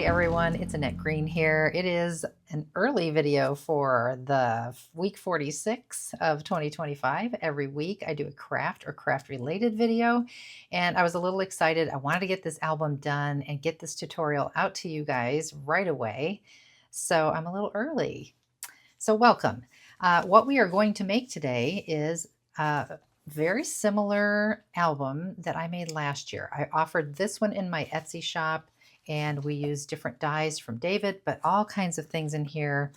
everyone, it's Annette Green here. It is an early video for the week 46 of 2025. Every week I do a craft or craft related video, and I was a little excited. I wanted to get this album done and get this tutorial out to you guys right away. So I'm a little early. So welcome. What we are going to make today is a very similar album that I made last year. I offered this one in my Etsy shop, and we use different dies from David, but all kinds of things in here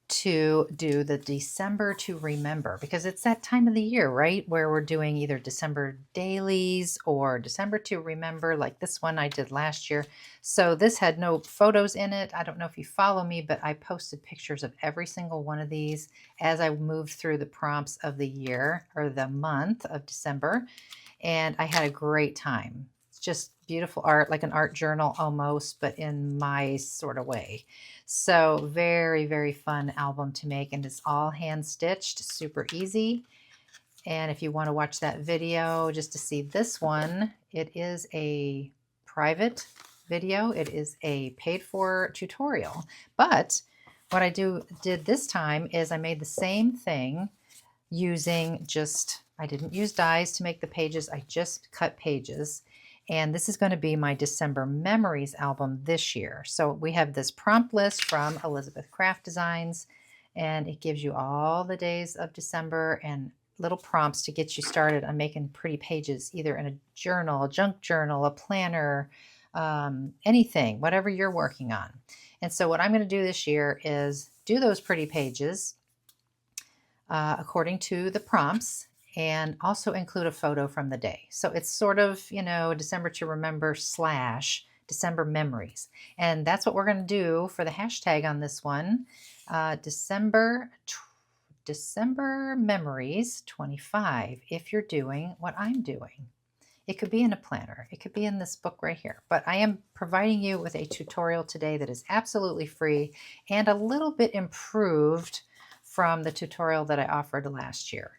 to do the December to remember, because it's that time of the year, right, where we're doing either December dailies or December to remember, like this one I did last year. So this had no photos in it. I don't know if you follow me, but I posted pictures of every single one of these as I moved through the prompts of the year or the month of December, and I had a great time. Just beautiful art, like an art journal almost, but in my sort of way. So very, very fun album to make, and it's all hand stitched, super easy. And if you want to watch that video just to see this one, it is a private video. It is a paid for tutorial. But what I did this time is I made the same thing using I didn't use dies to make the pages. I just cut pages. And this is going to be my December Memories album this year. So we have this prompt list from Elizabeth Craft Designs, and it gives you all the days of December and little prompts to get you started on making pretty pages, either in a journal, a junk journal, a planner, anything, whatever you're working on. And so what I'm going to do this year is do those pretty pages according to the prompts, and also include a photo from the day. So it's sort of, December to remember / December memories. And that's what we're going to do for the hashtag on this one. December memories 25, if you're doing what I'm doing. It could be in a planner. It could be in this book right here. But I am providing you with a tutorial today that is absolutely free and a little bit improved from the tutorial that I offered last year.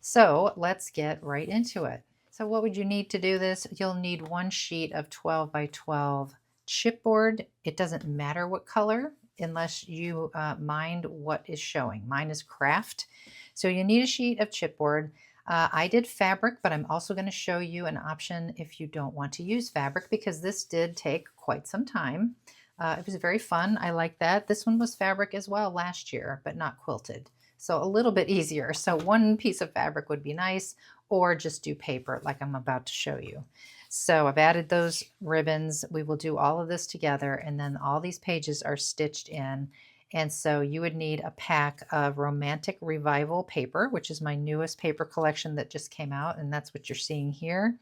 So let's get right into it. So what would you need to do this? You'll need one sheet of 12 by 12 chipboard. It doesn't matter what color unless you mind what is showing. Mine is craft. So you need a sheet of chipboard. I did fabric, but I'm also going to show you an option if you don't want to use fabric, because this did take quite some time. It was very fun. I like that. This one was fabric as well last year, but not quilted. So a little bit easier. So one piece of fabric would be nice, or just do paper like I'm about to show you. So I've added those ribbons. We will do all of this together, and then all these pages are stitched in. And so you would need a pack of Romantic Revival paper, which is my newest paper collection that just came out, and that's what you're seeing here.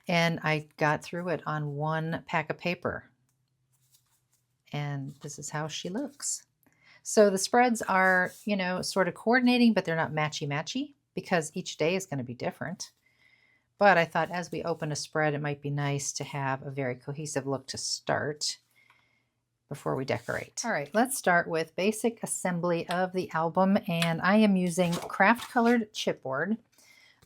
And I got through it on one pack of paper. And this is how she looks. So the spreads are, sort of coordinating, but they're not matchy-matchy because each day is going to be different. But I thought as we open a spread, it might be nice to have a very cohesive look to start before we decorate. All right, let's start with basic assembly of the album, and I am using craft colored chipboard.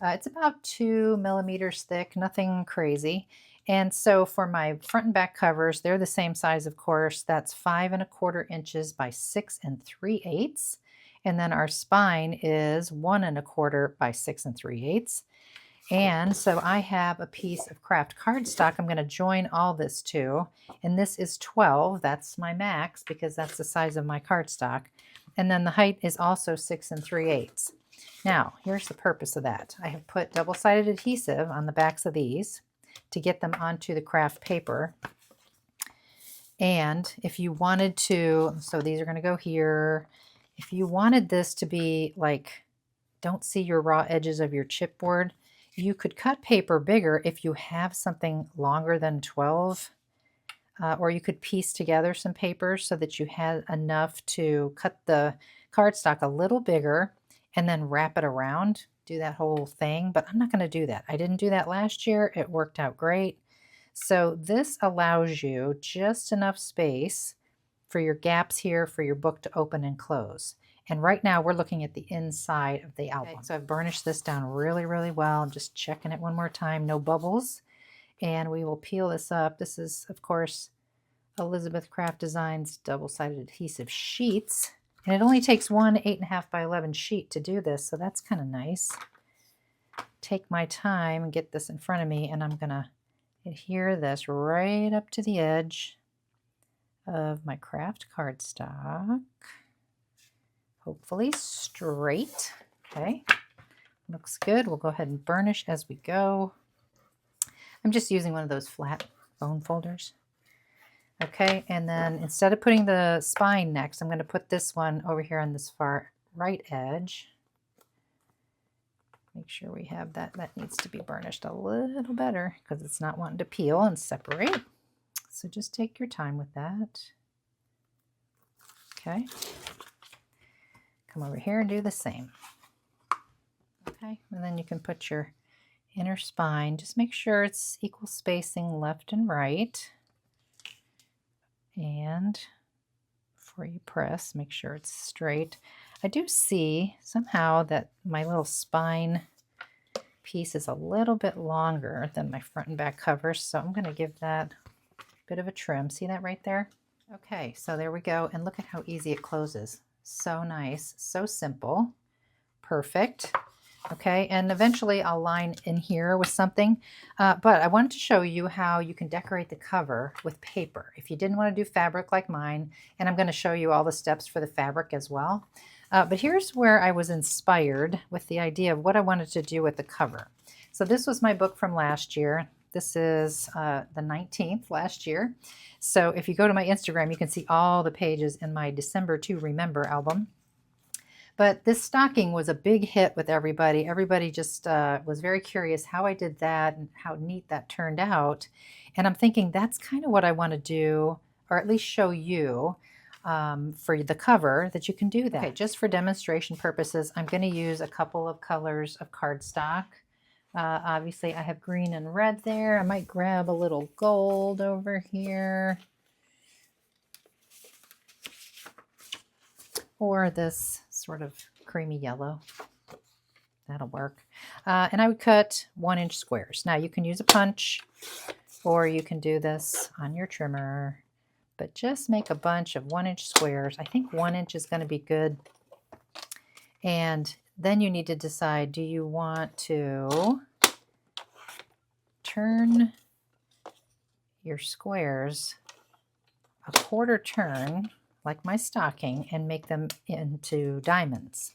It's about 2 millimeters thick, nothing crazy. And so for my front and back covers, they're the same size, of course. That's 5 1/4 inches by 6 3/8. And then our spine is 1 1/4 by 6 3/8. And so I have a piece of craft cardstock I'm going to join all this to. And this is 12. That's my max because that's the size of my cardstock. And then the height is also 6 3/8. Now, here's the purpose of that. I have put double-sided adhesive on the backs of these to get them onto the craft paper. And if you wanted to, so these are going to go here. If you wanted this to be like, don't see your raw edges of your chipboard, you could cut paper bigger if you have something longer than 12. Or you could piece together some paper so that you had enough to cut the cardstock a little bigger and then wrap it around. Do that whole thing, but I'm not going to do that. I didn't do that last year. It worked out great. So this allows you just enough space for your gaps here for your book to open and close. And right now we're looking at the inside of the album. Okay, so I've burnished this down really, really well. I'm just checking it one more time. No bubbles. And we will peel this up. This is, of course, Elizabeth Craft Designs double-sided adhesive sheets. And it only takes one 8.5 by 11 sheet to do this, so that's kind of nice. Take my time and get this in front of me, and I'm going to adhere this right up to the edge of my craft cardstock. Hopefully straight. Okay, looks good. We'll go ahead and burnish as we go. I'm just using one of those flat bone folders. Okay, and then instead of putting the spine next, I'm going to put this one over here on this far right edge. Make sure we have that. That needs to be burnished a little better because it's not wanting to peel and separate. So just take your time with that. Okay. Come over here and do the same. Okay, and then you can put your inner spine. Just make sure it's equal spacing left and right. And before you press, make sure it's straight. I do see somehow that my little spine piece is a little bit longer than my front and back covers, so I'm going to give that a bit of a trim. See that right there? Okay, so there we go, and look at how easy it closes. So nice, so simple, perfect. Okay, and eventually I'll line in here with something, but I wanted to show you how you can decorate the cover with paper if you didn't want to do fabric like mine, and I'm going to show you all the steps for the fabric as well. But here's where I was inspired with the idea of what I wanted to do with the cover. So this was my book from last year. This is the 19th last year. So if you go to my Instagram, you can see all the pages in my December to Remember album. But this stocking was a big hit with everybody. Everybody just was very curious how I did that and how neat that turned out. And I'm thinking that's kind of what I want to do, or at least show you for the cover that you can do that. Okay, just for demonstration purposes, I'm going to use a couple of colors of cardstock. Obviously, I have green and red there. I might grab a little gold over here. Or this sort of creamy yellow. That'll work. And I would cut 1-inch squares. Now you can use a punch or you can do this on your trimmer, but just make a bunch of 1-inch squares. I think 1 inch is going to be good. And then you need to decide, do you want to turn your squares a 1/4 turn like my stocking and make them into diamonds.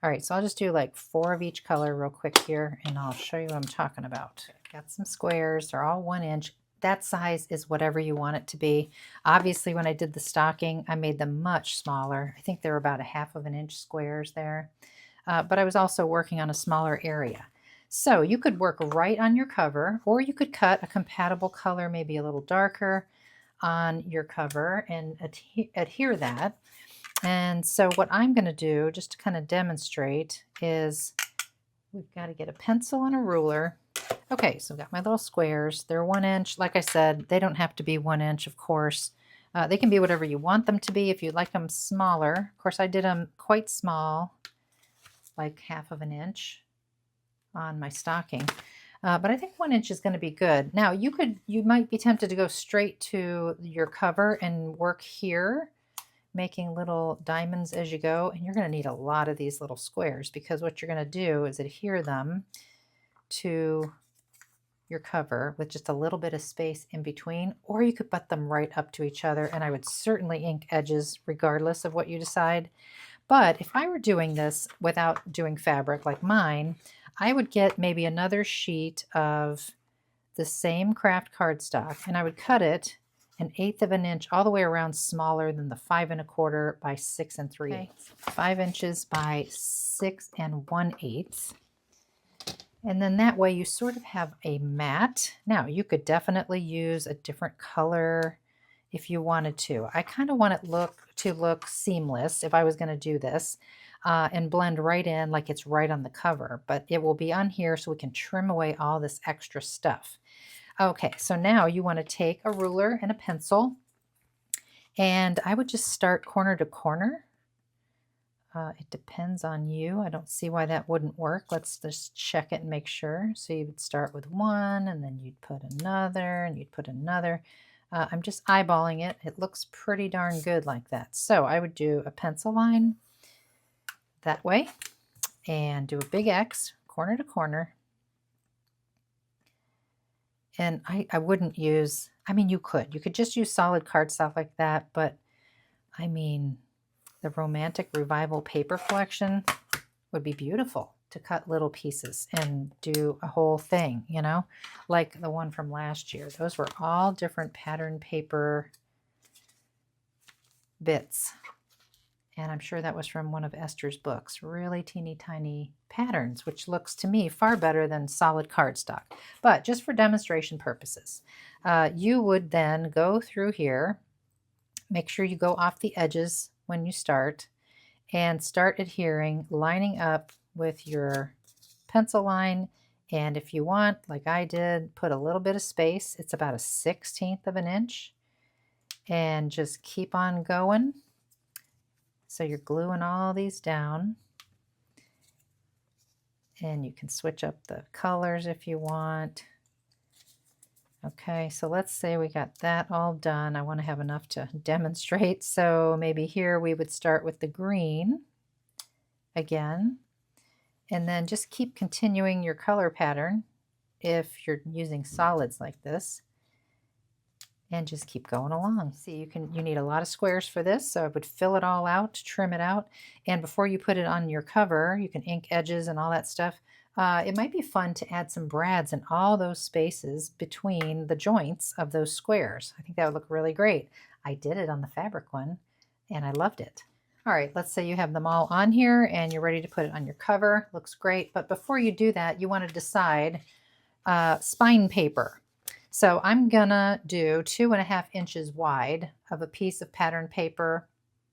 All right, so I'll just do like 4 of each color real quick here, and I'll show you what I'm talking about. Got some squares, they're all 1 inch. That size is whatever you want it to be. Obviously, when I did the stocking, I made them much smaller. I think they're about 1/2 inch squares there. But I was also working on a smaller area. So you could work right on your cover, or you could cut a compatible color, maybe a little darker, on your cover and adhere that. And so what I'm going to do, just to kind of demonstrate, is we've got to get a pencil and a ruler. Okay, so I've got my little squares. They're 1 inch. Like I said, they don't have to be 1 inch, of course. They can be whatever you want them to be. If you'd like them smaller, of course I did them quite small, like 1/2 inch on my stocking. But I think 1 inch is going to be good. Now you might be tempted to go straight to your cover and work here, making little diamonds as you go. And you're going to need a lot of these little squares because what you're going to do is adhere them to your cover with just a little bit of space in between, or you could butt them right up to each other. And I would certainly ink edges regardless of what you decide. But if I were doing this without doing fabric like mine, I would get maybe another sheet of the same craft cardstock, and I would cut it 1/8 inch all the way around, smaller than the 5 1/4 by 6 3/8. Okay. 5 inches by 6 1/8. And then that way you sort of have a mat. Now you could definitely use a different color if you wanted to. I kind of want it to look seamless if I was going to do this. And blend right in like it's right on the cover, but it will be on here so we can trim away all this extra stuff. Okay, so now you want to take a ruler and a pencil, and I would just start corner to corner It depends on you. I don't see why that wouldn't work. Let's just check it and make sure. So you would start with one, and then you'd put another, and you'd put another. I'm just eyeballing it. It looks pretty darn good like that. So I would do a pencil line that way and do a big X corner to corner. And I wouldn't use, I mean, you could just use solid cardstock like that, but I mean, the Romantic Revival paper collection would be beautiful to cut little pieces and do a whole thing, you know, like the one from last year. Those were all different pattern paper bits. And I'm sure that was from one of Esther's books. Really teeny tiny patterns, which looks to me far better than solid cardstock. But just for demonstration purposes, you would then go through here, make sure you go off the edges when you start, and start adhering, lining up with your pencil line. And if you want, like I did, put a little bit of space. It's about a 1/16 of an inch. And just keep on going. So you're gluing all these down. And you can switch up the colors if you want. Okay, so let's say we got that all done. I want to have enough to demonstrate. So maybe here we would start with the green again. And then just keep continuing your color pattern if you're using solids like this. And just keep going along. See, you need a lot of squares for this, so I would fill it all out, trim it out, and before you put it on your cover, you can ink edges and all that stuff. It might be fun to add some brads in all those spaces between the joints of those squares. I think that would look really great. I did it on the fabric one, and I loved it. All right, let's say you have them all on here, and you're ready to put it on your cover. Looks great, but before you do that, you want to decide spine paper. So I'm gonna do 2.5 inches wide of a piece of pattern paper.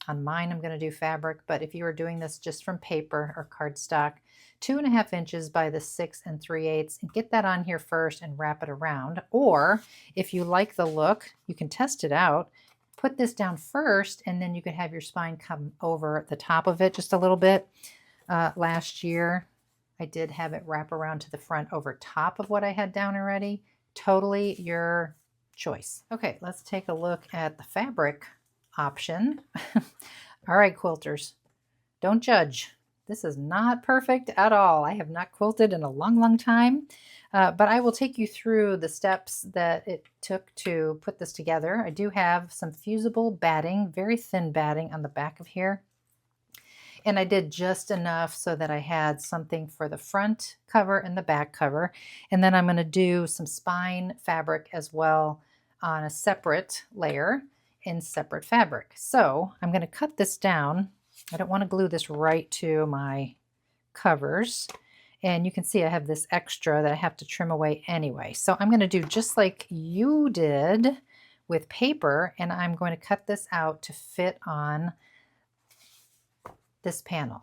On mine, I'm gonna do fabric, but if you are doing this just from paper or cardstock, 2.5 inches by the 6 3/8, and get that on here first and wrap it around. Or if you like the look, you can test it out. Put this down first, and then you can have your spine come over the top of it just a little bit. Last year, I did have it wrap around to the front over top of what I had down already. Totally your choice. Okay, let's take a look at the fabric option. All right, quilters, don't judge. This is not perfect at all. I have not quilted in a long, long time, but I will take you through the steps that it took to put this together. I do have some fusible batting, very thin batting on the back of here. And I did just enough so that I had something for the front cover and the back cover. And then I'm going to do some spine fabric as well on a separate layer in separate fabric. So I'm going to cut this down. I don't want to glue this right to my covers. And you can see I have this extra that I have to trim away anyway. So I'm going to do just like you did with paper, and I'm going to cut this out to fit on this panel.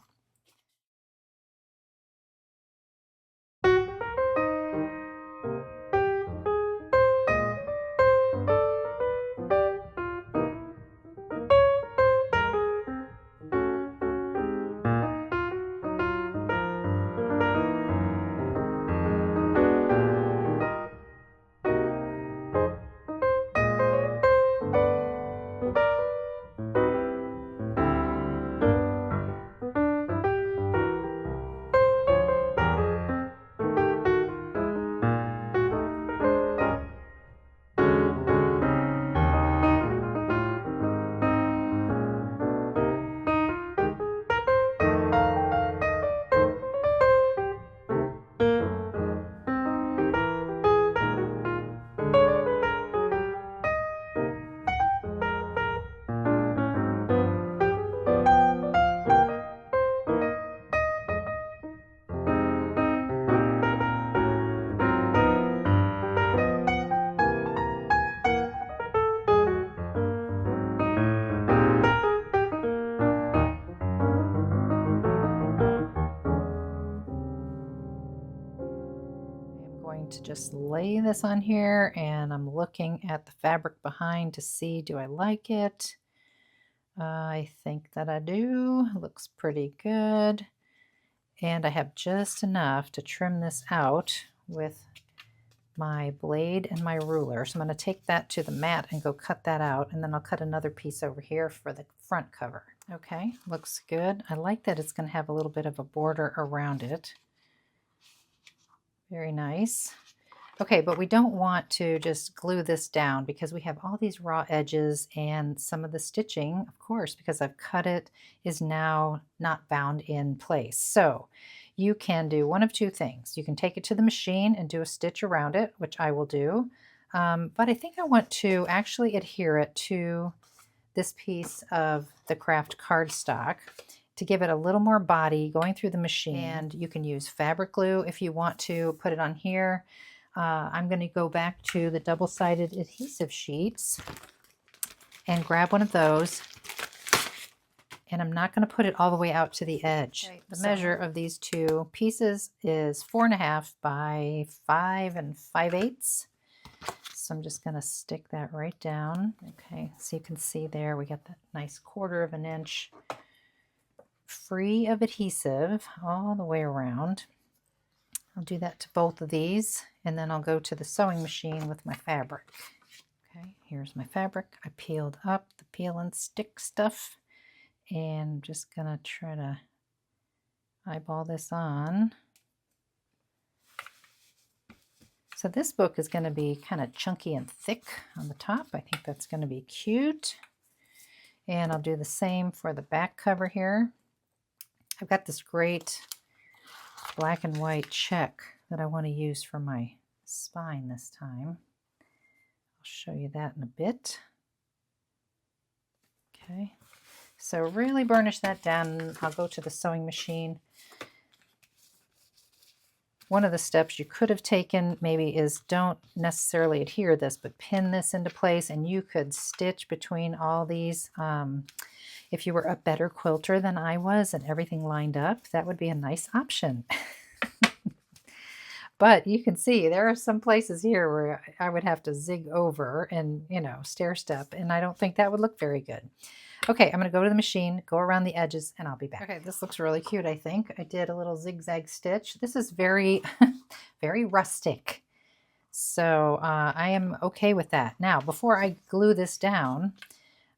To just lay this on here, and I'm looking at the fabric behind to see, do I like it? I think that I do. Looks pretty good. And I have just enough to trim this out with my blade and my ruler. So I'm going to take that to the mat and go cut that out, and then I'll cut another piece over here for the front cover. Okay, looks good. I like that it's going to have a little bit of a border around it. Very nice. Okay, but we don't want to just glue this down because we have all these raw edges, and some of the stitching, of course, because I've cut it, is now not bound in place. So you can do one of two things. You can take it to the machine and do a stitch around it, which I will do. But I think I want to actually adhere it to this piece of the craft cardstock to give it a little more body going through the machine. And you can use fabric glue if you want to put it on here. I'm going to go back to the double-sided adhesive sheets and grab one of those. And I'm not going to put it all the way out to the edge. Okay, the measure of these two pieces is 4.5 by 5 5/8. So I'm just going to stick that right down. Okay, so you can see there we got that nice 1/4 inch free of adhesive all the way around. I'll do that to both of these, and then I'll go to the sewing machine with my fabric. Okay, here's my fabric. I peeled up the peel and stick stuff, and I'm just gonna try to eyeball this on. So this book is going to be kind of chunky and thick on the top. I think that's going to be cute. And I'll do the same for the back cover here. I've got this great black and white check that I want to use for my spine this time. I'll show you that in a bit. Okay, so really burnish that down. I'll go to the sewing machine. One of the steps you could have taken maybe is don't necessarily adhere this, but pin this into place, and you could stitch between all these. If you were a better quilter than I was and everything lined up, that would be a nice option. But you can see there are some places here where I would have to zig over and, stair step, and I don't think that would look very good. Okay, I'm going to go to the machine, go around the edges, and I'll be back. Okay, this looks really cute, I think. I did a little zigzag stitch. This is very, very rustic. So I am okay with that. Now, before I glue this down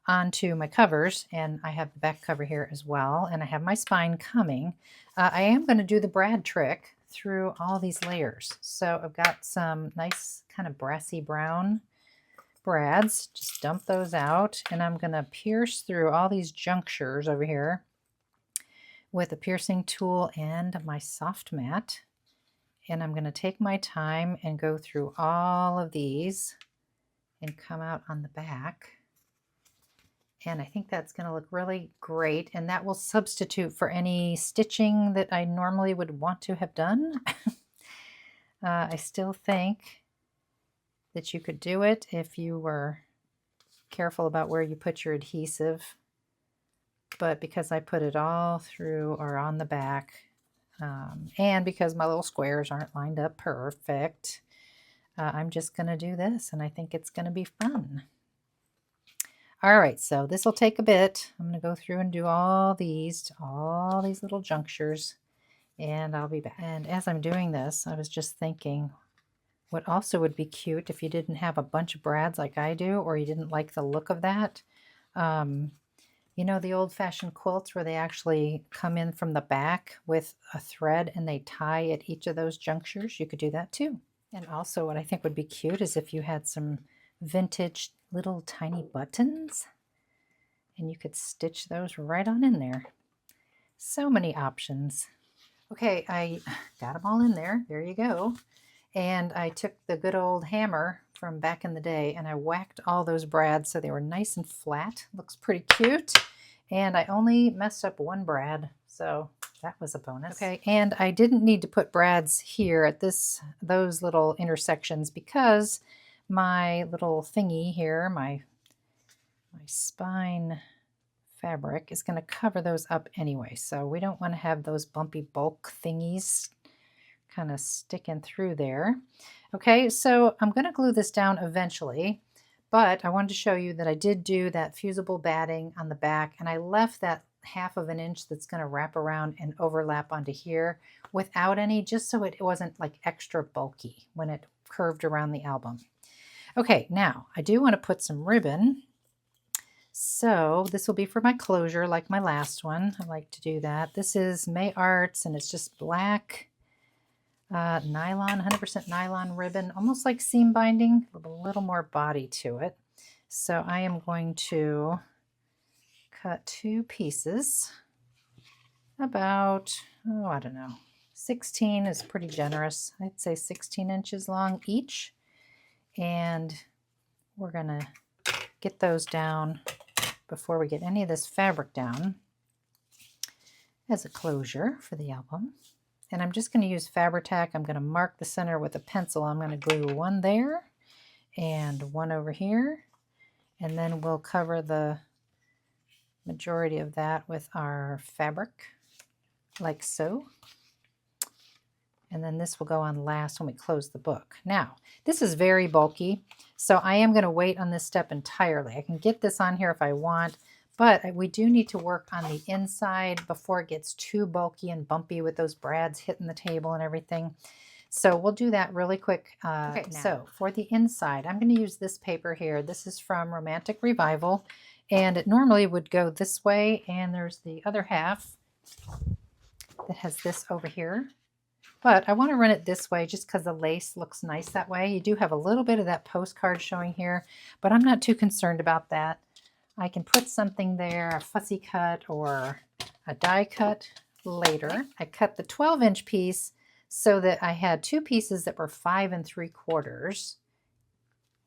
onto my covers, and I have the back cover here as well, and I have my spine coming, I am going to do the brad trick through all these layers. So I've got some nice kind of brassy brown brads. Just dump those out, and I'm going to pierce through all these junctures over here with a piercing tool and my soft mat. And I'm going to take my time and go through all of these and come out on the back. And I think that's going to look really great, and that will substitute for any stitching that I normally would want to have done. I still think that you could do it if you were careful about where you put your adhesive. But because I put it all through or on the back, and because my little squares aren't lined up perfect, I'm just going to do this, and I think it's going to be fun. All right, so this will take a bit. I'm going to go through and do all these little junctures, and I'll be back. And as I'm doing this, I was just thinking, what also would be cute if you didn't have a bunch of brads like I do, or you didn't like the look of that. You know, the old-fashioned quilts where they actually come in from the back with a thread and they tie at each of those junctures? You could do that too. And also what I think would be cute is if you had some vintage little tiny buttons, and you could stitch those right on in there. So many options. Okay, I got them all in there. There you go. And I took the good old hammer from back in the day and I whacked all those brads so they were nice and flat. Looks pretty cute. And I only messed up one brad, so that was a bonus. Okay, and I didn't need to put brads here at those little intersections because my little thingy here, my spine fabric, is going to cover those up anyway. So we don't want to have those bumpy bulk thingies kind of sticking through there. Okay, so I'm going to glue this down eventually, But I wanted to show you that I did do that fusible batting on the back, and I left that 1/2 of an inch that's going to wrap around and overlap onto here without any, just so it wasn't like extra bulky when it curved around the album. Okay, now I do want to put some ribbon. So this will be for my closure like my last one. I like to do that. This is May Arts, and it's just black nylon, 100% nylon ribbon, almost like seam binding, with a little more body to it. So I am going to cut 2 pieces, about, oh, I don't know, 16 is pretty generous. I'd say 16 inches long each. And we're going to get those down before we get any of this fabric down as a closure for the album. And I'm just going to use Fabri-Tac. I'm going to mark the center with a pencil. I'm going to glue one there and one over here. And then we'll cover the majority of that with our fabric, like so. And then this will go on last when we close the book. Now, this is very bulky, so I am going to wait on this step entirely. I can get this on here if I want, but we do need to work on the inside before it gets too bulky and bumpy with those brads hitting the table and everything. So we'll do that really quick. Okay, so for the inside, I'm going to use this paper here. This is from Romantic Revival, and it normally would go this way, and there's the other half that has this over here. But I want to run it this way just because the lace looks nice that way. You do have a little bit of that postcard showing here, but I'm not too concerned about that. I can put something there, a fussy cut or a die cut later. I cut the 12-inch piece so that I had 2 pieces that were 5 3/4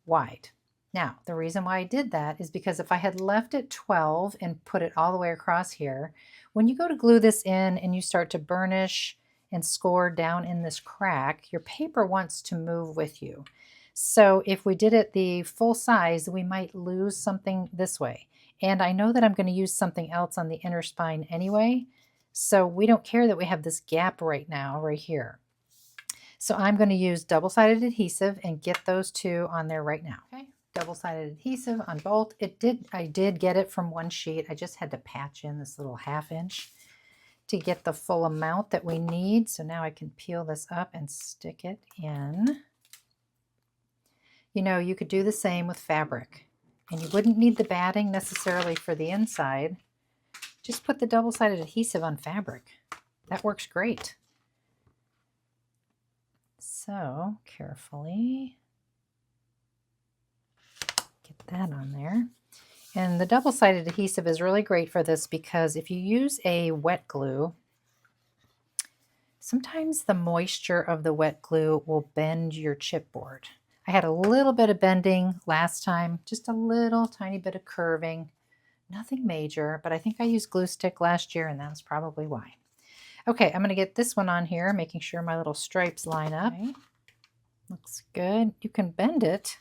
wide. Now, the reason why I did that is because if I had left it 12 and put it all the way across here, when you go to glue this in and you start to burnish and score down in this crack, your paper wants to move with you. So if we did it the full size, we might lose something this way. And I know that I'm going to use something else on the inner spine anyway, so we don't care that we have this gap right now, right here. So I'm going to use double-sided adhesive and get those 2 on there right now. Okay, double-sided adhesive on both. I did get it from one sheet. I just had to patch in this little 1/2 inch to get the full amount that we need. So now I can peel this up and stick it in. You know, you could do the same with fabric, and you wouldn't need the batting necessarily for the inside. Just put the double-sided adhesive on fabric. That works great. So carefully get that on there. And the double-sided adhesive is really great for this because if you use a wet glue, sometimes the moisture of the wet glue will bend your chipboard. I had a little bit of bending last time, just a little tiny bit of curving, nothing major, but I think I used glue stick last year and that's probably why. Okay, I'm going to get this one on here, making sure my little stripes line up. Okay. Looks good. You can bend it.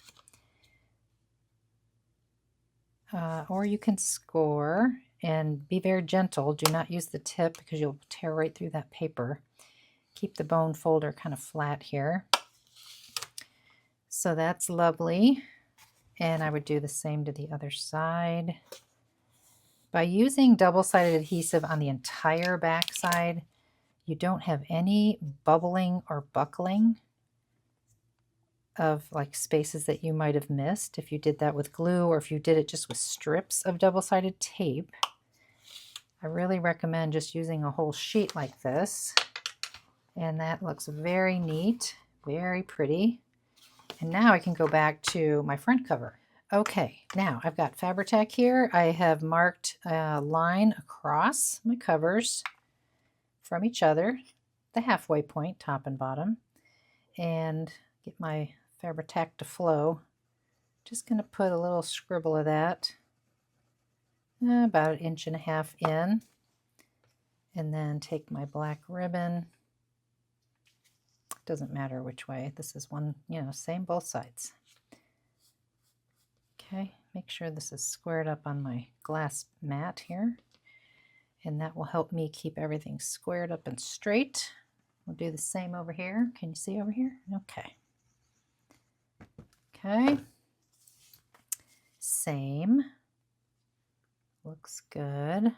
Or you can score and be very gentle. Do not use the tip because you'll tear right through that paper. Keep the bone folder kind of flat here. So that's lovely. And I would do the same to the other side. By using double-sided adhesive on the entire back side, you don't have any bubbling or buckling of like spaces that you might have missed if you did that with glue, or if you did it just with strips of double-sided tape. I really recommend just using a whole sheet like this, and that looks very neat, very pretty. And now I can go back to my front cover. Okay, now I've got Fabri-Tac here. I have marked a line across my covers from each other, the halfway point, top and bottom, and get my Fabri-Tac to flow. Just going to put a little scribble of that about 1.5 inches in, and then take my black ribbon. Doesn't matter which way. This is one, you know, same both sides. Okay, make sure this is squared up on my glass mat here, and that will help me keep everything squared up and straight. We'll do the same over here. Can you see over here? Okay. Okay. Same. Looks good.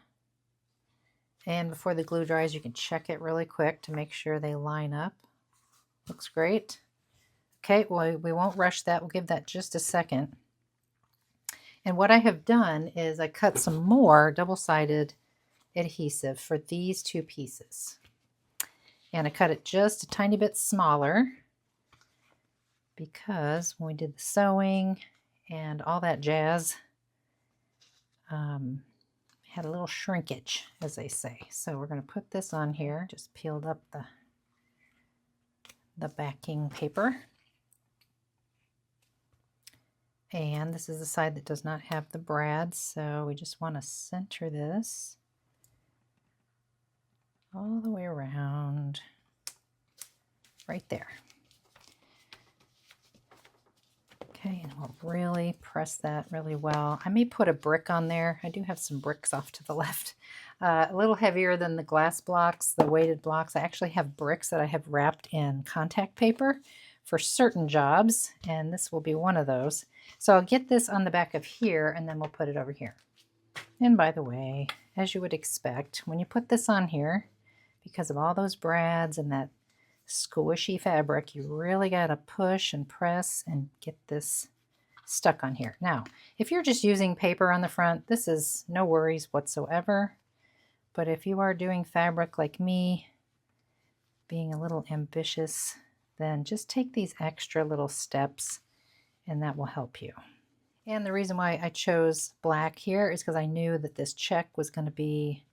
And before the glue dries, you can check it really quick to make sure they line up. Looks great. Okay, well, we won't rush that. We'll give that just a second. And what I have done is I cut some more double-sided adhesive for these two pieces. And I cut it just a tiny bit smaller because when we did the sewing and all that jazz, had a little shrinkage, as they say. So we're going to put this on here. Just peeled up the backing paper. And this is the side that does not have the brad, so we just want to center this all the way around right there. Okay, and we'll really press that really well. I may put a brick on there. I do have some bricks off to the left. A little heavier than the glass blocks, the weighted blocks. I actually have bricks that I have wrapped in contact paper for certain jobs, and this will be one of those. So I'll get this on the back of here, and then we'll put it over here. And by the way, as you would expect, when you put this on here, because of all those brads and that squishy fabric, you really got to push and press and get this stuck on here. Now, if you're just using paper on the front, this is no worries whatsoever. But if you are doing fabric like me, being a little ambitious, then just take these extra little steps and that will help you. And the reason why I chose black here is because I knew that this check was going to be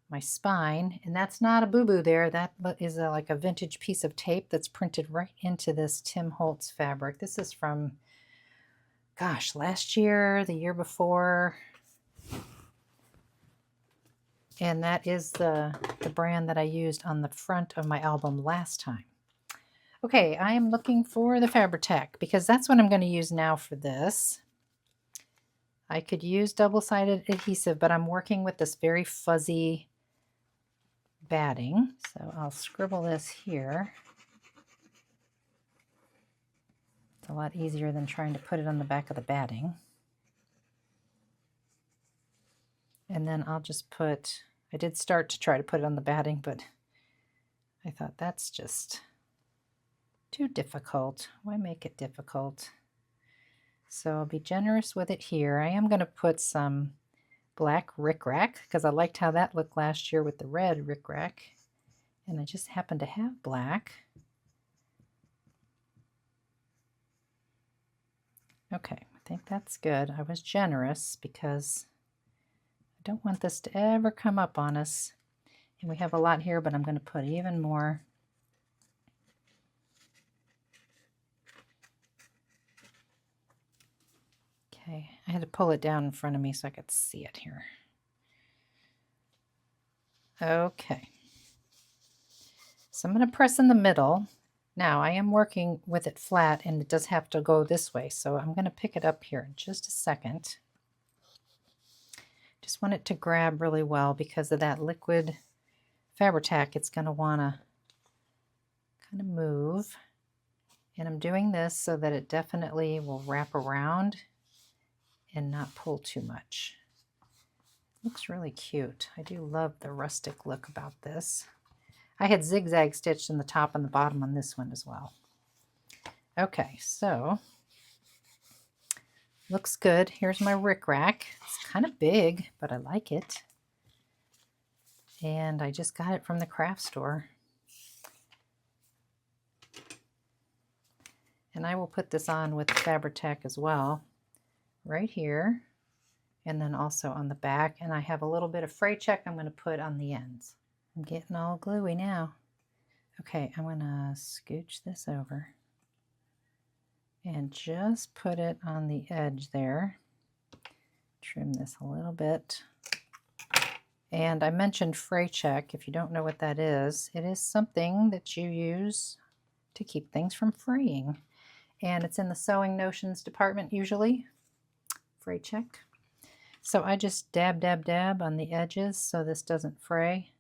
my spine, and that's not a boo-boo there. That is like a vintage piece of tape that's printed right into this Tim Holtz fabric. This is from, gosh, last year, the year before. And that is the brand that I used on the front of my album last time. Okay, I am looking for the Fabri-Tac because that's what I'm going to use now for this. I could use double-sided adhesive, but I'm working with this very fuzzy batting. So I'll scribble this here. It's a lot easier than trying to put it on the back of the batting. And then I'll just put, I did start to try to put it on the batting, but I thought that's just too difficult. Why make it difficult? So I'll be generous with it here. I am going to put some black rickrack because I liked how that looked last year with the red rickrack, and I just happen to have black. Okay, I think that's good. I was generous because I don't want this to ever come up on us. And we have a lot here, but I'm going to put even more. Okay, I had to pull it down in front of me so I could see it here. Okay, so I'm going to press in the middle. Now I am working with it flat and it does have to go this way, so I'm going to pick it up here in just a second. Just want it to grab really well because of that liquid Fabri-Tac. It's going to want to kind of move, and I'm doing this so that it definitely will wrap around and not pull too much. Looks really cute. I do love the rustic look about this. I had zigzag stitched in the top and the bottom on this one as well. Okay, so looks good. Here's my rickrack. It's kind of big, but I like it. And I just got it from the craft store. And I will put this on with the Fabri-Tac as well, right here, and then also on the back. And I have a little bit of fray check I'm going to put on the ends. I'm getting all gluey now. Okay, I'm going to scooch this over and just put it on the edge there. Trim this a little bit. And I mentioned fray check. If you don't know what that is, it is something that you use to keep things from fraying. And it's in the sewing notions department usually. Fray check. So I just dab, dab, dab on the edges so this doesn't fray.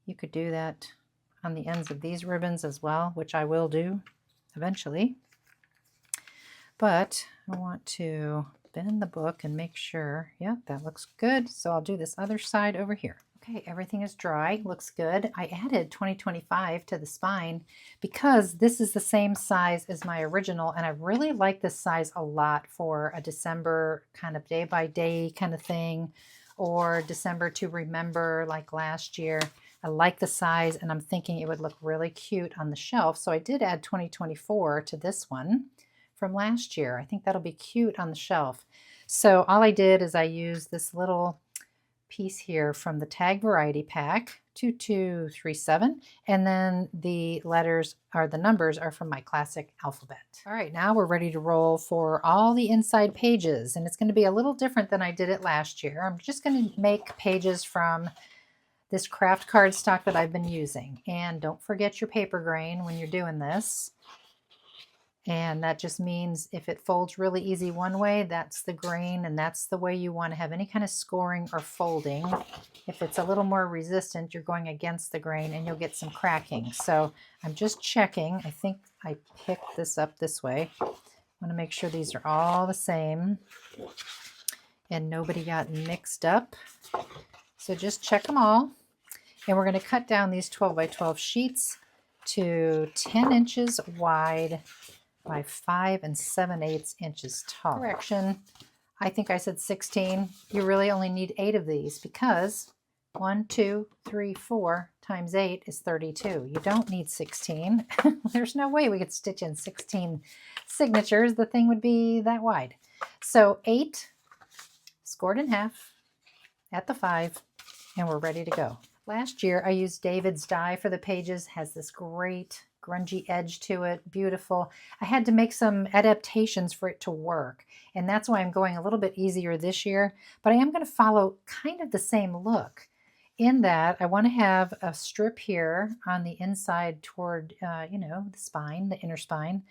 You could do that on the ends of these ribbons as well, which I will do eventually. But I want to bend the book and make sure, yeah, that looks good. So I'll do this other side over here. Okay, everything is dry, looks good. I added 2025 to the spine because this is the same size as my original, and I really like this size a lot for a December kind of day by day kind of thing, or December to remember like last year. I like the size, and I'm thinking it would look really cute on the shelf. So I did add 2024 to this one from last year. I think that'll be cute on the shelf. So all I did is I used this little piece here from the Tag Variety Pack, 2237, and then the letters or the numbers are from my classic alphabet. All right, now we're ready to roll for all the inside pages, and it's going to be a little different than I did it last year. I'm just going to make pages from this craft cardstock that I've been using, and don't forget your paper grain when you're doing this. And that just means if it folds really easy one way, that's the grain, and that's the way you want to have any kind of scoring or folding. If it's a little more resistant, you're going against the grain and you'll get some cracking. So I'm just checking. I think I picked this up this way. I want to make sure these are all the same and nobody got mixed up. So just check them all. And we're going to cut down these 12 by 12 sheets to 10 inches wide by 5 7/8 inches tall. Correction, I think I said 16. You really only need 8 of these because 1, 2, 3, 4 times 8 is 32. You don't need 16. There's no way we could stitch in 16 signatures. The thing would be that wide. So 8 scored in half at the 5, and we're ready to go. Last year I used David's die for the pages. Has this great grungy edge to it, beautiful. I had to make some adaptations for it to work, and that's why I'm going a little bit easier this year, but I am going to follow kind of the same look in that I want to have a strip here on the inside toward, the spine, the inner spine,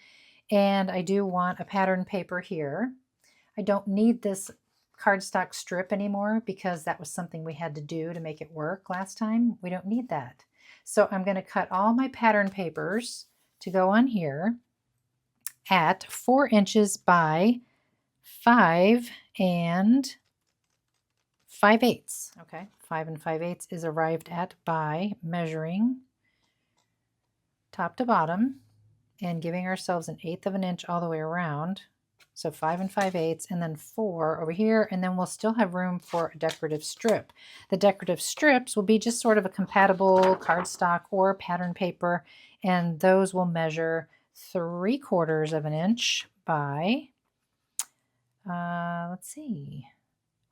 and I do want a pattern paper here. I don't need this cardstock strip anymore because that was something we had to do to make it work last time. We don't need that. So I'm going to cut all my pattern papers to go on here at 4 inches by 5 5/8. Okay, 5 5/8 is arrived at by measuring top to bottom and giving ourselves 1/8 of an inch all the way around. So 5 5/8, and then 4 over here, and then we'll still have room for a decorative strip. The decorative strips will be just sort of a compatible cardstock or pattern paper, and those will measure 3/4 of an inch by, let's see,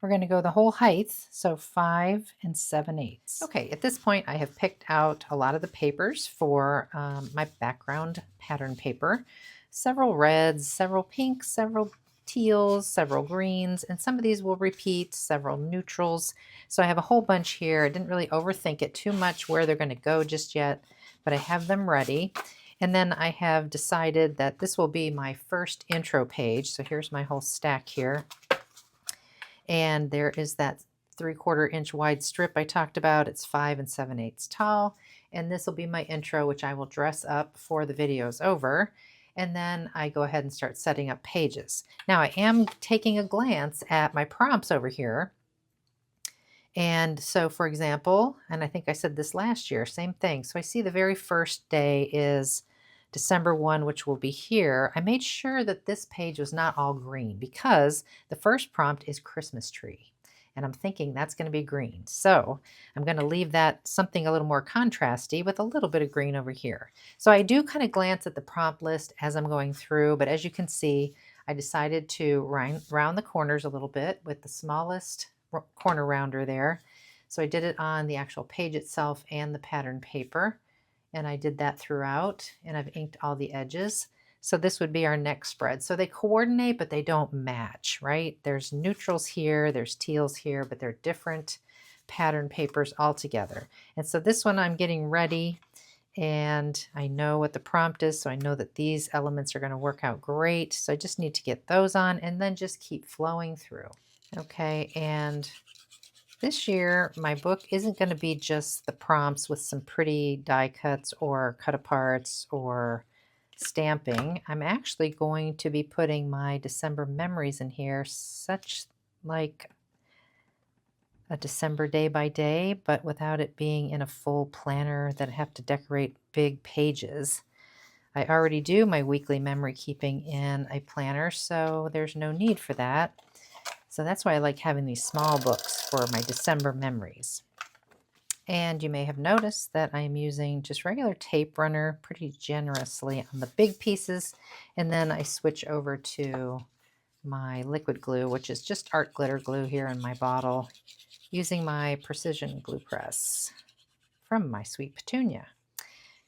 we're going to go the whole height, so 5 7/8. Okay, at this point I have picked out a lot of the papers for my background pattern paper. Several reds, several pinks, several teals, several greens, and some of these will repeat, several neutrals. So I have a whole bunch here. I didn't really overthink it too much where they're going to go just yet, but I have them ready. And then I have decided that this will be my first intro page. So here's my whole stack here. And there is that 3/4 inch wide strip I talked about. It's 5 7/8 tall. And this will be my intro, which I will dress up before the video is over. And then I go ahead and start setting up pages. Now I am taking a glance at my prompts over here. And so for example, and I think I said this last year, same thing. So I see the very first day is December 1, which will be here. I made sure that this page was not all green because the first prompt is Christmas tree. And I'm thinking that's going to be green. So I'm going to leave that something a little more contrasty with a little bit of green over here. So I do kind of glance at the prompt list as I'm going through, but as you can see, I decided to round the corners a little bit with the smallest corner rounder there. So I did it on the actual page itself and the pattern paper, and I did that throughout, and I've inked all the edges. So this would be our next spread. So they coordinate, but they don't match, right? There's neutrals here, there's teals here, but they're different pattern papers altogether. And so this one I'm getting ready, and I know what the prompt is, so I know that these elements are going to work out great. So I just need to get those on and then just keep flowing through. Okay, and this year my book isn't going to be just the prompts with some pretty die cuts or cut aparts or stamping, I'm actually going to be putting my December memories in here, such like a December day by day, but without it being in a full planner that I have to decorate big pages. I already do my weekly memory keeping in a planner, so there's no need for that. So that's why I like having these small books for my December memories. And you may have noticed that I am using just regular tape runner pretty generously on the big pieces. And then I switch over to my liquid glue, which is just art glitter glue here in my bottle, using my precision glue press from my Sweet Petunia.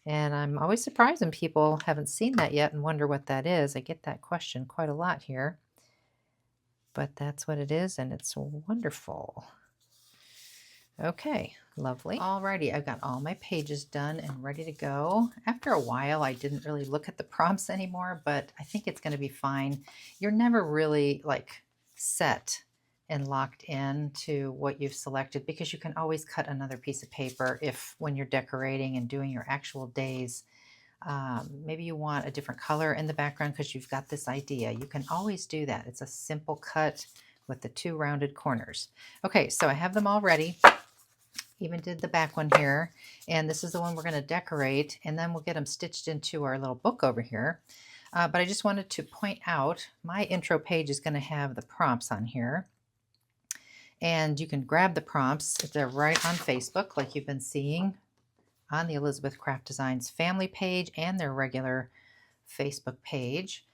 And I'm always surprised when people haven't seen that yet and wonder what that is. I get that question quite a lot here. But that's what it is, and it's wonderful. Okay, lovely. Alrighty, I've got all my pages done and ready to go. After a while, I didn't really look at the prompts anymore, but I think it's going to be fine. You're never really like set and locked in to what you've selected, because you can always cut another piece of paper if when you're decorating and doing your actual days, maybe you want a different color in the background because you've got this idea. You can always do that. It's a simple cut with the 2 rounded corners. Okay, so I have them all ready. Even did the back one here, and this is the one we're going to decorate, and then we'll get them stitched into our little book over here. But I just wanted to point out my intro page is going to have the prompts on here, and you can grab the prompts. They're right on Facebook, like you've been seeing on the Elizabeth Craft Designs family page and their regular Facebook page.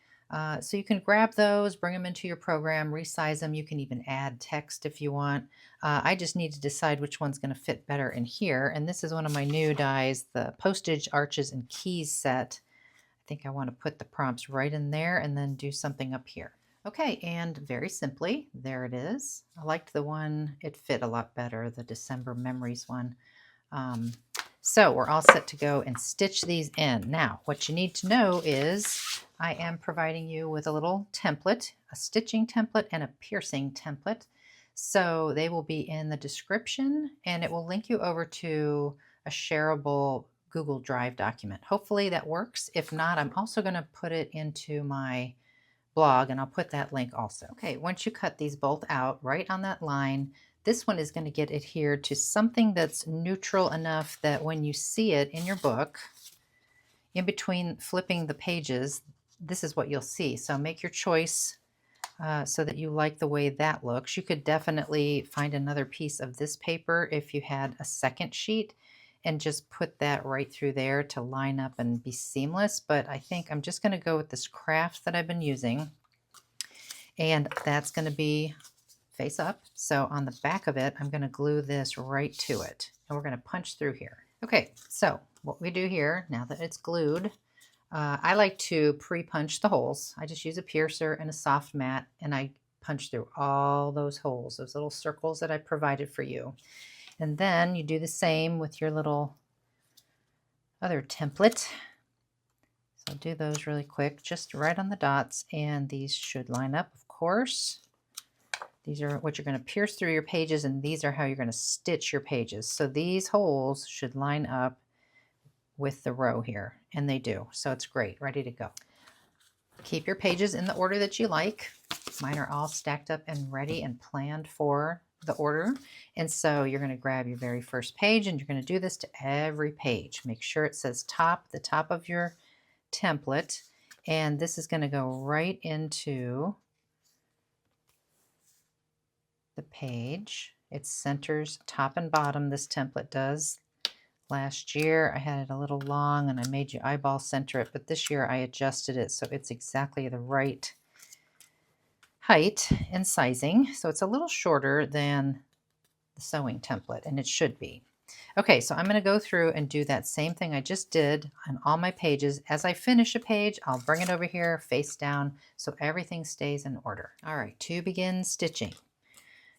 So you can grab those, bring them into your program, resize them. You can even add text if you want. I just need to decide which one's going to fit better in here. And this is one of my new dies, the Postage, Arches, and Keys set. I think I want to put the prompts right in there and then do something up here. Okay, and very simply, there it is. I liked the one, it fit a lot better, the December Memories one. So we're all set to go and stitch these in. Now, what you need to know is I am providing you with a little template, a stitching template and a piercing template. So they will be in the description, and it will link you over to a shareable Google Drive document. Hopefully that works. If not, I'm also going to put it into my blog, and I'll put that link also. Okay, once you cut these both out right on that line, this one is going to get adhered to something that's neutral enough that when you see it in your book, in between flipping the pages, this is what you'll see. So make your choice so that you like the way that looks. You could definitely find another piece of this paper if you had a second sheet and just put that right through there to line up and be seamless. But I think I'm just going to go with this craft that I've been using, and that's going to be face up. So on the back of it, I'm going to glue this right to it, and we're going to punch through here. Okay, so what we do here, now that it's glued, I like to pre-punch the holes. I just use a piercer and a soft mat, and I punch through all those holes, those little circles that I provided for you. And then you do the same with your little other template. So do those really quick, just right on the dots, and these should line up, of course. These are what you're going to pierce through your pages, and these are how you're going to stitch your pages. So these holes should line up with the row here, and they do. So it's great, ready to go. Keep your pages in the order that you like. Mine are all stacked up and ready and planned for the order. And so you're going to grab your very first page, and you're going to do this to every page. Make sure it says top, the top of your template, and this is going to go right into the page. It centers top and bottom, this template does. Last year I had it a little long and I made you eyeball center it, but this year I adjusted it so it's exactly the right height and sizing. So it's a little shorter than the sewing template, and it should be. Okay, so I'm going to go through and do that same thing I just did on all my pages. As I finish a page, I'll bring it over here face down so everything stays in order. All right, to begin stitching.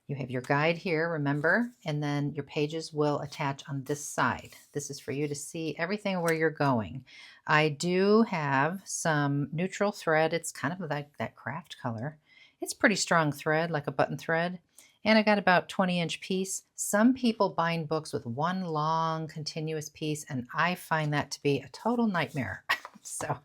You have your guide here, remember, and then your pages will attach on this side. This is for you to see everything where you're going. I do have some neutral thread. It's kind of like that craft color. It's pretty strong thread, like a button thread. And I got about 20-inch piece. Some people bind books with one long continuous piece, and I find that to be a total nightmare. So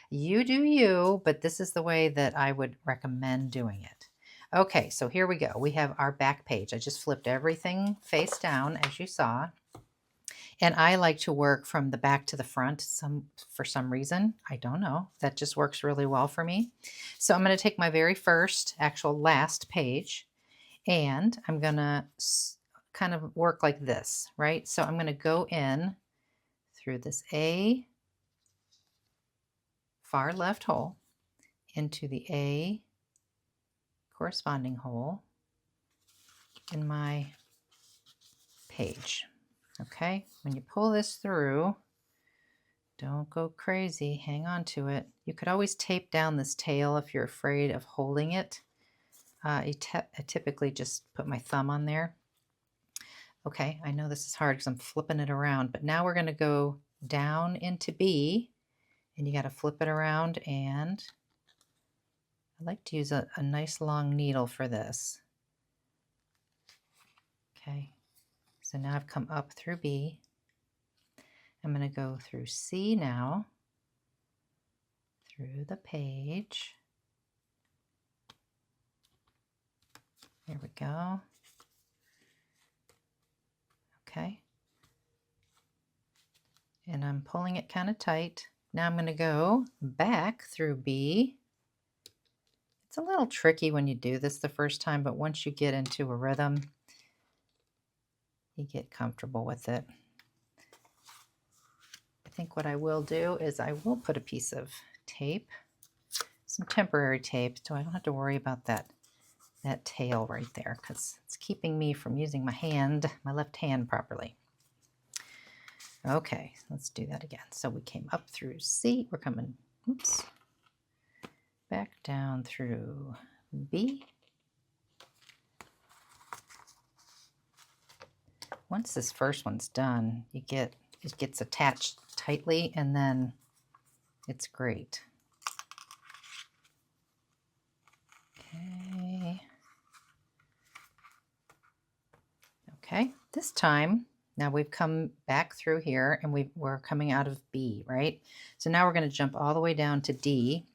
You do you, but this is the way that I would recommend doing it. Okay, so here we go. We have our back page. I just flipped everything face down, as you saw. And I like to work from the back to the front for some reason. I don't know. That just works really well for me. So I'm going to take my very first, actual last page, and I'm going to kind of work like this, right? So I'm going to go in through this A far left hole into the A corresponding hole in my page. Okay, when you pull this through, don't go crazy, hang on to it. You could always tape down this tail if you're afraid of holding it. I typically just put my thumb on there. Okay, I know this is hard because I'm flipping it around, but now we're going to go down into B, and you got to flip it around, and I like to use a nice long needle for this. Okay, so now I've come up through B. I'm going to go through C now, through the page. There we go. Okay. And I'm pulling it kind of tight. Now I'm going to go back through B. It's a little tricky when you do this the first time, but once you get into a rhythm, you get comfortable with it. I think what I will do is I will put a piece of tape, some temporary tape, so I don't have to worry about that tail right there, because it's keeping me from using my left hand properly. Okay, let's do that again. So we came up through C, we're coming, oops, back down through B. Once this first one's done, it gets attached tightly, and then it's great. Okay, this time, now we've come back through here, and we're coming out of B, right? So now we're going to jump all the way down to D.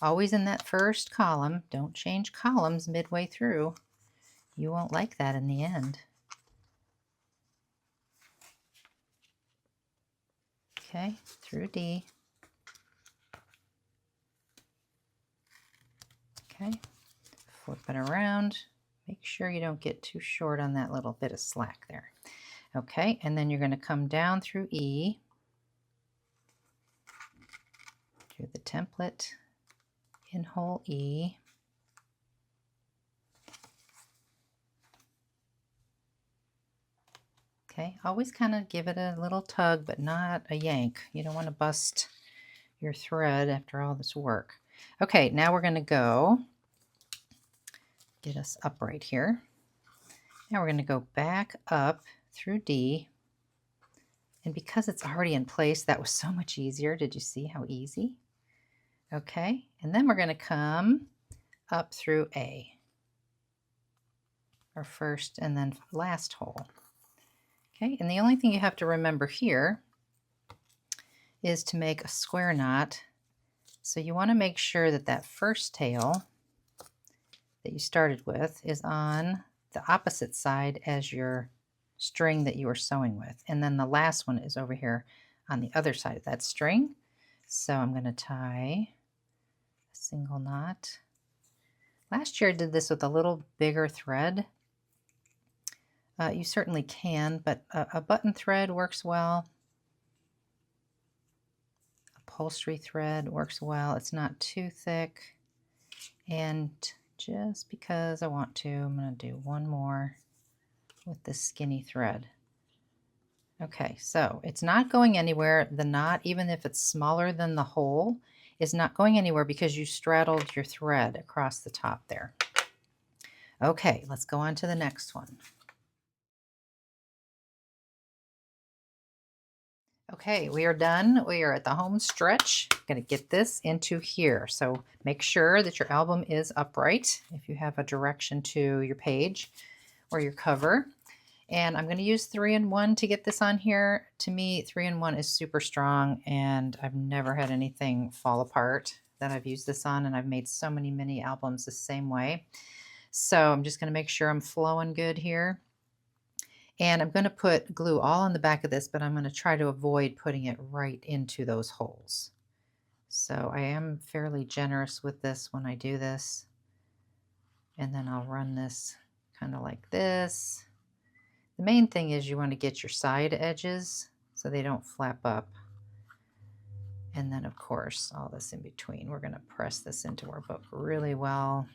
Always in that first column. Don't change columns midway through. You won't like that in the end. Okay, through D. Okay, flip it around. Make sure you don't get too short on that little bit of slack there. Okay, and then you're going to come down through E, through the template, in hole E. Okay, always kind of give it a little tug, but not a yank. You don't want to bust your thread after all this work. Okay, now we're going to go get us upright here. Now we're going to go back up through D. And because it's already in place, that was so much easier. Did you see how easy? Okay, and then we're going to come up through A, our first and then last hole. Okay, and the only thing you have to remember here is to make a square knot. So you want to make sure that that first tail that you started with is on the opposite side as your string that you were sewing with. And then the last one is over here on the other side of that string. So I'm going to tie a single knot. Last year I did this with a little bigger thread. You certainly can, but a button thread works well. Upholstery thread works well. It's not too thick. And just because I want to, I'm going to do one more with this skinny thread. Okay, so it's not going anywhere. The knot, even if it's smaller than the hole, is not going anywhere because you straddled your thread across the top there. Okay, let's go on to the next one. Okay, we are done. We are at the home stretch. I'm going to get this into here. So make sure that your album is upright if you have a direction to your page or your cover. And I'm going to use 3-in-1 to get this on here. To me, 3-in-1 is super strong, and I've never had anything fall apart that I've used this on, and I've made so many mini albums the same way. So I'm just going to make sure I'm flowing good here. And I'm going to put glue all on the back of this, but I'm going to try to avoid putting it right into those holes. So I am fairly generous with this when I do this. And then I'll run this kind of like this. The main thing is you want to get your side edges so they don't flap up. And then of course, all this in between, we're going to press this into our book really well.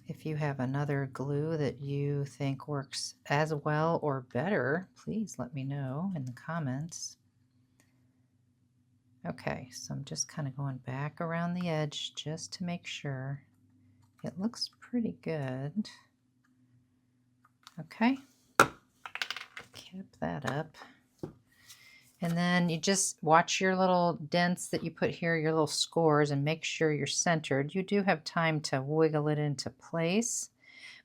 If you have another glue that you think works as well or better, please let me know in the comments. Okay, so I'm just kind of going back around the edge just to make sure. It looks pretty good. Okay, cap that up. And then you just watch your little dents that you put here, your little scores, and make sure you're centered. You do have time to wiggle it into place,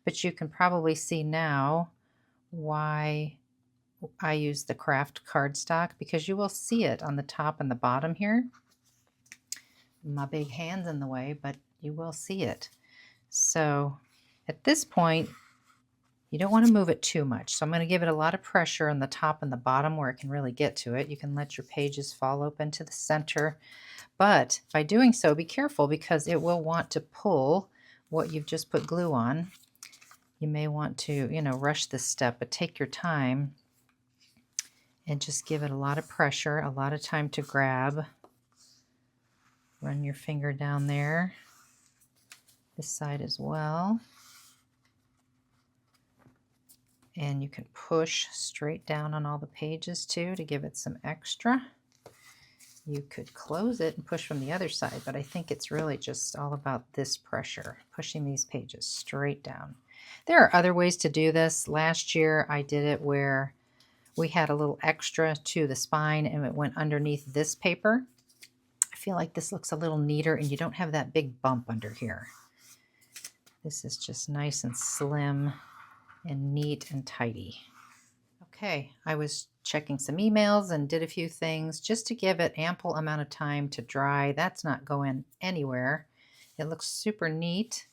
but you can probably see now why I use the craft cardstock, because you will see it on the top and the bottom here. My big hand's in the way, but you will see it. So at this point, you don't want to move it too much. So I'm going to give it a lot of pressure on the top and the bottom where it can really get to it. You can let your pages fall open to the center. But by doing so, be careful because it will want to pull what you've just put glue on. You may want to, rush this step, but take your time and just give it a lot of pressure, a lot of time to grab. Run your finger down there. This side as well. And you can push straight down on all the pages too to give it some extra. You could close it and push from the other side, but I think it's really just all about this pressure, pushing these pages straight down. There are other ways to do this. Last year I did it where we had a little extra to the spine and it went underneath this paper. I feel like this looks a little neater and you don't have that big bump under here. This is just nice and slim and neat and tidy. Okay, I was checking some emails and did a few things just to give it ample amount of time to dry. That's not going anywhere. It looks super neat.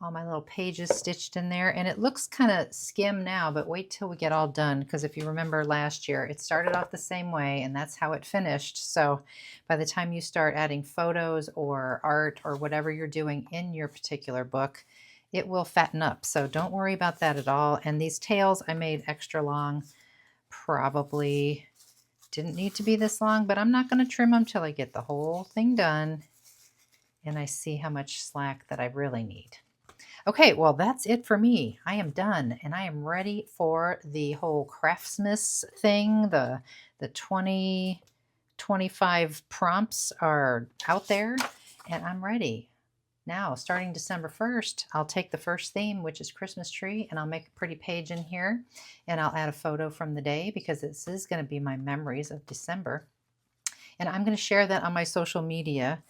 All my little pages stitched in there, and it looks kind of skim now, but wait till we get all done, because if you remember last year, it started off the same way and that's how it finished. So by the time you start adding photos or art or whatever you're doing in your particular book, it will fatten up. So don't worry about that at all. And these tails I made extra long. Probably didn't need to be this long, but I'm not going to trim them till I get the whole thing done and I see how much slack that I really need. Okay, well, that's it for me. I am done and I am ready for the whole Craftsmas thing. The 2025 prompts are out there and I'm ready. Now, starting December 1st, I'll take the first theme, which is Christmas tree, and I'll make a pretty page in here, and I'll add a photo from the day because this is going to be my memories of December. And I'm going to share that on my social media,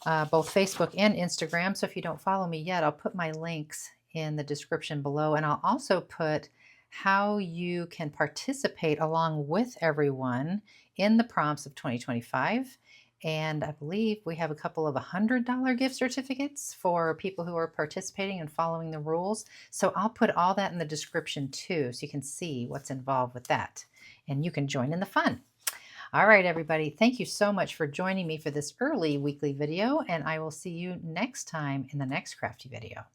both Facebook and Instagram. So if you don't follow me yet, I'll put my links in the description below, and I'll also put how you can participate along with everyone in the prompts of 2025. And I believe we have a couple of $100 gift certificates for people who are participating and following the rules. So I'll put all that in the description too, so you can see what's involved with that. And you can join in the fun. All right, everybody. Thank you so much for joining me for this early weekly video, and I will see you next time in the next crafty video.